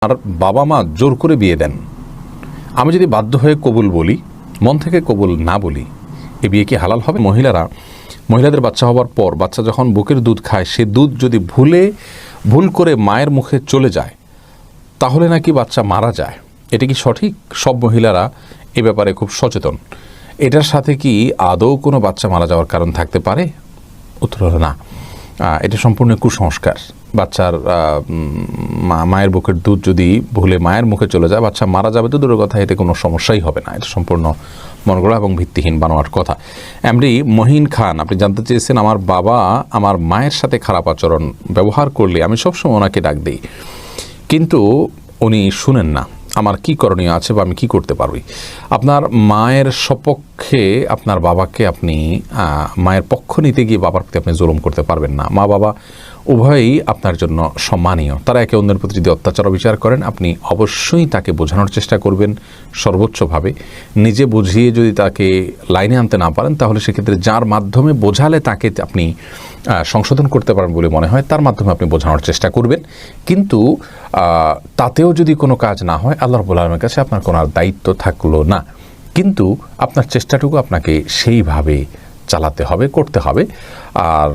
আর বাবা মা জোর করে বিয়ে দেন, আমি যদি বাধ্য হয়ে কবুল বলি, মন থেকে কবুল না বলি, এ বিয়ে কি হালাল হবে? মহিলাদের বাচ্চা হওয়ার পর বাচ্চা যখন বুকের দুধ খায়, সে দুধ যদি ভুল করে মায়ের মুখে চলে যায় তাহলে নাকি বাচ্চা মারা যায়। এটা কি সঠিক? সব মহিলারা এ ব্যাপারে খুব সচেতন। এটার সাথে কি আদৌ কোনো বাচ্চা মারা যাওয়ার কারণ থাকতে পারে? উত্তর হলো না। এটা সম্পূর্ণ কুসংস্কার। বাচ্চার মায়ের বুকের দুধ যদি ভুলে মায়ের মুখে চলে যায়, বাচ্চা মারা যাবে তো দূরের কথা, এতে কোনো সমস্যাই হবে না। এটা সম্পূর্ণ মনগড়া এবং ভিত্তিহীন বানোয়ার কথা। এমডি মহিন খান, আপনি জানতে চেয়েছেন, আমার বাবা আমার মায়ের সাথে খারাপ আচরণ ব্যবহার করলে আমি সবসময় ওনাকে ডাক দিই, কিন্তু উনি শুনেন না। আমার কি করণীয় আছে বা আমি কি করতে পারবি? আপনার মায়ের সপক্ষে আপনার বাবাকে আপনি মায়ের পক্ষ নিতে গিয়ে বাবার প্রতি আপনি জুলুম করতে পারবেন না। মা বাবা উভয়ই আপনার জন্য সম্মানীয়। তারা একে অন্যের প্রতি যদি অত্যাচার বিচার করেন, আপনি অবশ্যই তাকে বোঝানোর চেষ্টা করবেন সর্বোচ্চভাবে। নিজে বুঝিয়ে যদি তাকে লাইনে আনতে না পারেন, তাহলে সেক্ষেত্রে যার মাধ্যমে বোঝালে তাকে আপনি সংশোধন করতে পারেন বলে মনে হয়, তার মাধ্যমে আপনি বোঝানোর চেষ্টা করবেন। কিন্তু তাতেও যদি কোনো কাজ না হয়, আল্লাহ রাব্বুল আলামিনের কাছে আপনার কোনো দায়িত্ব থাকলো না। কিন্তু আপনার চেষ্টাটুকু আপনাকে সেইভাবে চালাতে হবে, করতে হবে। আর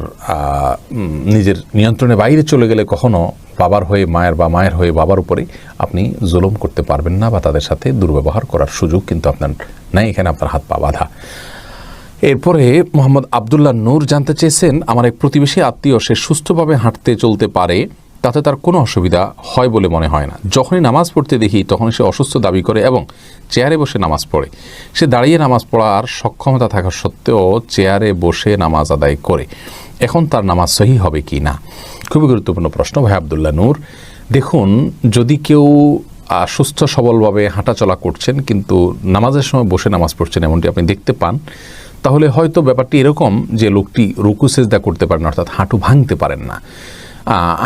নিজের নিয়ন্ত্রণের বাইরে চলে গেলে কখনো বাবার হয়ে মায়ের বা মায়ের হয়ে বাবার উপরে আপনি জুলুম করতে পারবেন না, বা তাদের সাথে দুর্ব্যবহার করার সুযোগ কিন্তু আপনার নাই। এখানে আপনার হাত পা বাঁধা। এরপরে মোহাম্মদ আবদুল্লাহ নূর জানতে চেয়েছেন, আমার এক প্রতিবেশী আত্মীয়, সে সুস্থভাবে হাঁটতে চলতে পারে, তাতে তার কোনো অসুবিধা হয় বলে মনে হয় না। যখনই নামাজ পড়তে দেখি তখনই সে অসুস্থ দাবি করে এবং চেয়ারে বসে নামাজ পড়ে। সে দাঁড়িয়ে নামাজ পড়ার সক্ষমতা থাকা সত্ত্বেও চেয়ারে বসে নামাজ আদায় করে। এখন তার নামাজ সহি হবে কি না? খুবই গুরুত্বপূর্ণ প্রশ্ন ভাই আবদুল্লাহ নূর। দেখুন, যদি কেউ সুস্থ সবলভাবে হাঁটাচলা করছেন কিন্তু নামাজের সময় বসে নামাজ পড়ছেন, এমনটি আপনি দেখতে পান, তাহলে হয়তো ব্যাপারটি এরকম যে লোকটি রুকু সেজদা করতে পারেন, অর্থাৎ হাঁটু ভাঙতে পারেন না।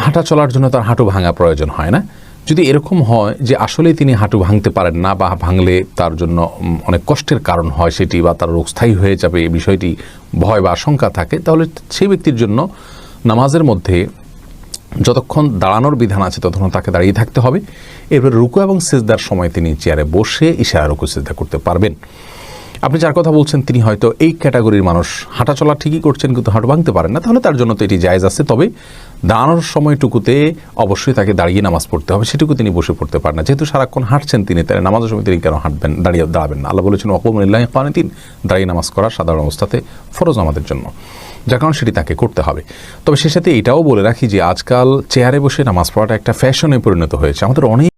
হাঁটা চলার জন্য তার হাঁটু ভাঙা প্রয়োজন হয় না। যদি এরকম হয় যে আসলেই তিনি হাঁটু ভাঙতে পারেন না, বা ভাঙলে তার জন্য অনেক কষ্টের কারণ হয় সেটি, বা তার রোগ স্থায়ী হয়ে যাবে এই বিষয়টি ভয় বা আশঙ্কা থাকে, তাহলে সেই ব্যক্তির জন্য নামাজের মধ্যে যতক্ষণ দাঁড়ানোর বিধান আছে ততক্ষণ তাকে দাঁড়িয়ে থাকতে হবে। এরপর রুকু এবং সেজদার সময় তিনি চেয়ারে বসে ইশারা রুকু সেজদা করতে পারবেন। আপনি যার কথা বলছেন তিনি হয়তো এই ক্যাটাগরির মানুষ, হাঁটা চলা ঠিকই করছেন কিন্তু হাঁটু ভাঙতে পারেন না, তাহলে তার জন্য তো এটি জায়েজ আছে। তবে দাঁড়ানোর সময়টুকুতে অবশ্যই তাকে দাঁড়িয়ে নামাজ পড়তে হবে, সেটুকু তিনি বসে পড়তে পারেন না। যেহেতু সারাক্ষণ হাঁটছেন তিনি, তাহলে নামাজের সময় তিনি কেন হাঁটবেন, দাঁড়াবেন না? আল্লাহ বলেছেন ওয়াকুমু লিল্লাহি কানিতিন, দাঁড়িয়ে নামাজ করা সাধারণ অবস্থাতে ফরজ আমাদের জন্য, যার কারণে সেটি তাকে করতে হবে। তবে সে সাথে এটাও বলে রাখি যে আজকাল চেয়ারে বসে নামাজ পড়াটা একটা ফ্যাশনে পরিণত হয়েছে। আমাদের অনেক